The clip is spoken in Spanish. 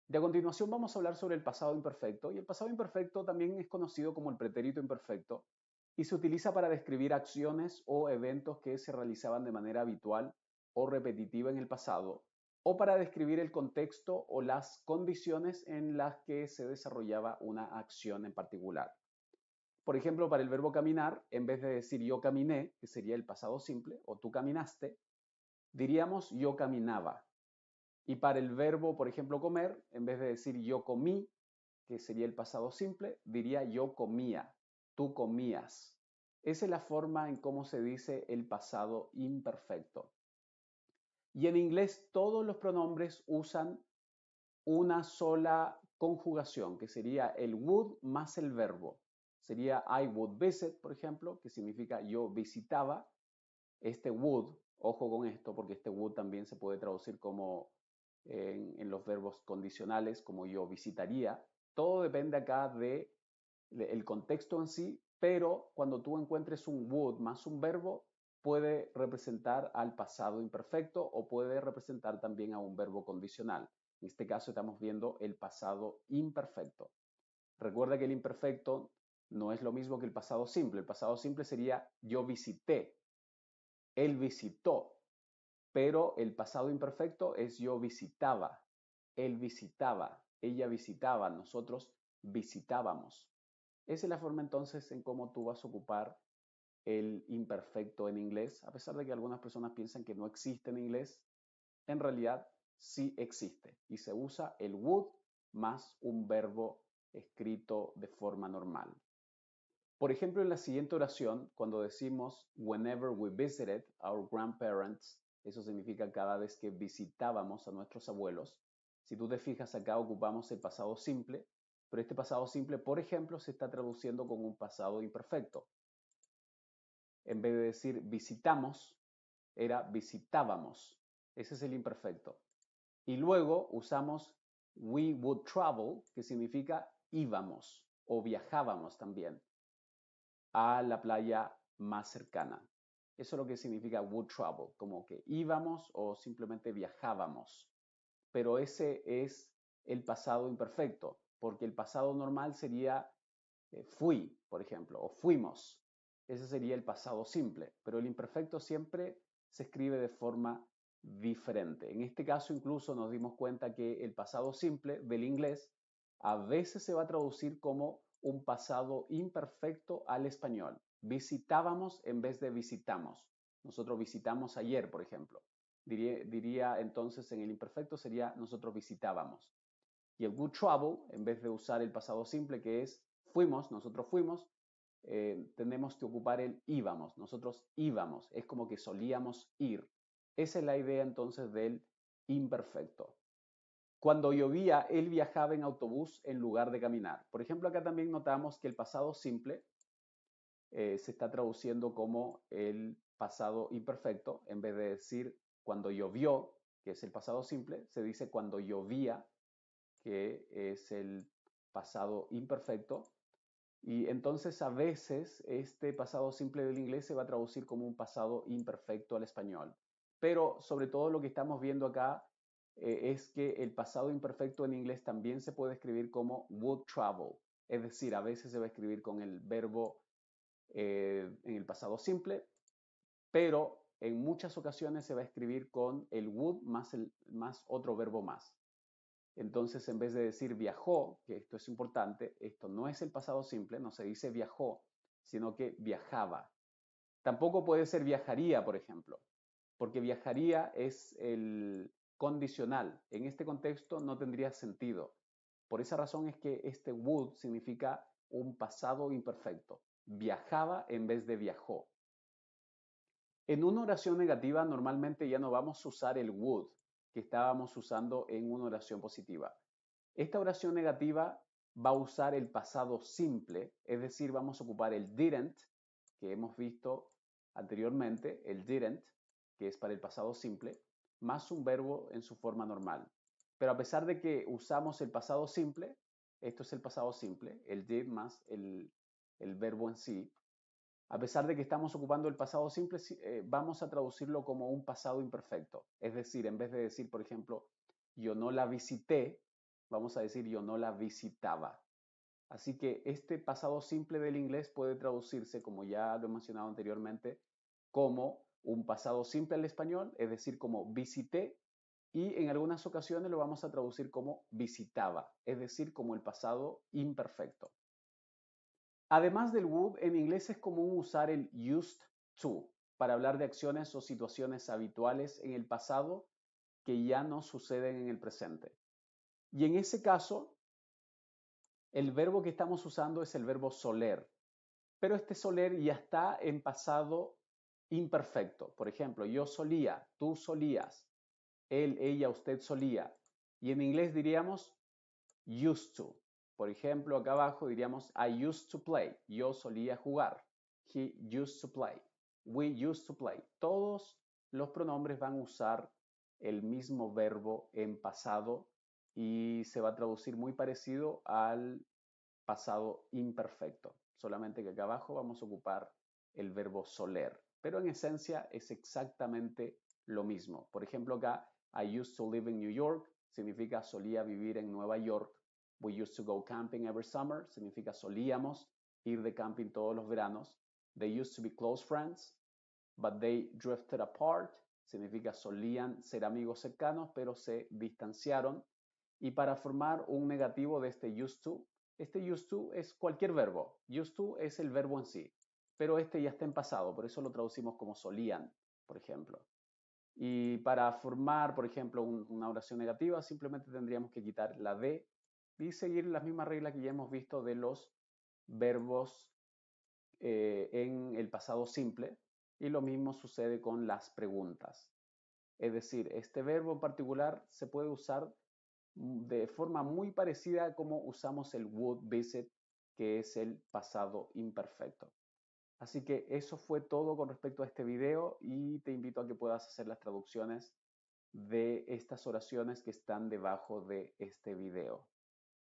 Y a continuación vamos a hablar sobre el pasado imperfecto, y el pasado imperfecto también es conocido como el pretérito imperfecto y se utiliza para describir acciones o eventos que se realizaban de manera habitual o repetitiva en el pasado, o para describir el contexto o las condiciones en las que se desarrollaba una acción en particular. Por ejemplo, para el verbo caminar, en vez de decir yo caminé, que sería el pasado simple, o tú caminaste, diríamos yo caminaba. Y para el verbo, por ejemplo, comer, en vez de decir yo comí, que sería el pasado simple, diría yo comía, tú comías. Esa es la forma en cómo se dice el pasado imperfecto. Y en inglés todos los pronombres usan una sola conjugación, que sería el would más el verbo. Sería I would visit, por ejemplo, que significa yo visitaba. Este would, ojo con esto, porque este would también se puede traducir como en los verbos condicionales, como yo visitaría. Todo depende acá de el contexto en sí, pero cuando tú encuentres un would más un verbo, puede representar al pasado imperfecto o puede representar también a un verbo condicional. En este caso estamos viendo el pasado imperfecto. Recuerda que el imperfecto no es lo mismo que el pasado simple. El pasado simple sería yo visité, él visitó, pero el pasado imperfecto es yo visitaba, él visitaba, ella visitaba, nosotros visitábamos. Esa es la forma entonces en cómo tú vas a ocupar el imperfecto en inglés, a pesar de que algunas personas piensan que no existe en inglés, en realidad sí existe y se usa el would más un verbo escrito de forma normal. Por ejemplo, en la siguiente oración, cuando decimos whenever we visited our grandparents, eso significa cada vez que visitábamos a nuestros abuelos. Si tú te fijas acá ocupamos el pasado simple, pero este pasado simple, por ejemplo, se está traduciendo con un pasado imperfecto. En vez de decir visitamos, era visitábamos. Ese es el imperfecto. Y luego usamos we would travel, que significa íbamos o viajábamos también a la playa más cercana. Eso es lo que significa would travel, como que íbamos o simplemente viajábamos. Pero ese es el pasado imperfecto, porque el pasado normal sería fui, por ejemplo, o fuimos. Ese sería el pasado simple, pero el imperfecto siempre se escribe de forma diferente. En este caso incluso nos dimos cuenta que el pasado simple del inglés a veces se va a traducir como un pasado imperfecto al español. Visitábamos en vez de visitamos. Nosotros visitamos ayer, por ejemplo. Diría entonces en el imperfecto sería nosotros visitábamos. Y el would travel, en vez de usar el pasado simple que es fuimos, nosotros fuimos, tenemos que ocupar el íbamos, nosotros íbamos, es como que solíamos ir. Esa es la idea entonces del imperfecto. Cuando llovía, él viajaba en autobús en lugar de caminar. Por ejemplo, acá también notamos que el pasado simple se está traduciendo como el pasado imperfecto. En vez de decir cuando llovió, que es el pasado simple, se dice cuando llovía, que es el pasado imperfecto. Y entonces a veces este pasado simple del inglés se va a traducir como un pasado imperfecto al español. Pero sobre todo lo que estamos viendo acá es que el pasado imperfecto en inglés también se puede escribir como would travel. Es decir, a veces se va a escribir con el verbo en el pasado simple, pero en muchas ocasiones se va a escribir con el would más otro verbo más. Entonces, en vez de decir viajó, que esto es importante, esto no es el pasado simple, no se dice viajó, sino que viajaba. Tampoco puede ser viajaría, por ejemplo, porque viajaría es el condicional. En este contexto no tendría sentido. Por esa razón es que este would significa un pasado imperfecto. Viajaba en vez de viajó. En una oración negativa normalmente ya no vamos a usar el would que estábamos usando en una oración positiva. Esta oración negativa va a usar el pasado simple, es decir, vamos a ocupar el didn't, que hemos visto anteriormente, el didn't, que es para el pasado simple, más un verbo en su forma normal. Pero a pesar de que usamos el pasado simple, esto es el pasado simple, el did más el verbo en sí, a pesar de que estamos ocupando el pasado simple, vamos a traducirlo como un pasado imperfecto. Es decir, en vez de decir, por ejemplo, yo no la visité, Vamos a decir yo no la visitaba. Así que este pasado simple del inglés puede traducirse, como ya lo he mencionado anteriormente, como un pasado simple al español, es decir, como visité, y en algunas ocasiones lo vamos a traducir como visitaba, es decir, como el pasado imperfecto. Además del would, en inglés es común usar el used to para hablar de acciones o situaciones habituales en el pasado que ya no suceden en el presente. Y en ese caso, el verbo que estamos usando es el verbo soler, pero este soler ya está en pasado imperfecto. Por ejemplo, yo solía, tú solías, él, ella, usted solía. Y en inglés diríamos used to. Por ejemplo, acá abajo diríamos I used to play. Yo solía jugar. He used to play. We used to play. Todos los pronombres van a usar el mismo verbo en pasado y se va a traducir muy parecido al pasado imperfecto. Solamente que acá abajo vamos a ocupar el verbo soler. Pero en esencia es exactamente lo mismo. Por ejemplo, acá I used to live in New York significa solía vivir en Nueva York. We used to go camping every summer significa solíamos ir de camping todos los veranos. They used to be close friends, but they drifted apart significa solían ser amigos cercanos, pero se distanciaron. Y para formar un negativo de este used to es cualquier verbo. Used to es el verbo en sí, pero este ya está en pasado, por eso lo traducimos como solían, por ejemplo. Y para formar, por ejemplo, una oración negativa, simplemente tendríamos que quitar la de y seguir las mismas reglas que ya hemos visto de los verbos en el pasado simple. Y lo mismo sucede con las preguntas. Es decir, este verbo en particular se puede usar de forma muy parecida a como usamos el would visit, que es el pasado imperfecto. Así que eso fue todo con respecto a este video y te invito a que puedas hacer las traducciones de estas oraciones que están debajo de este video.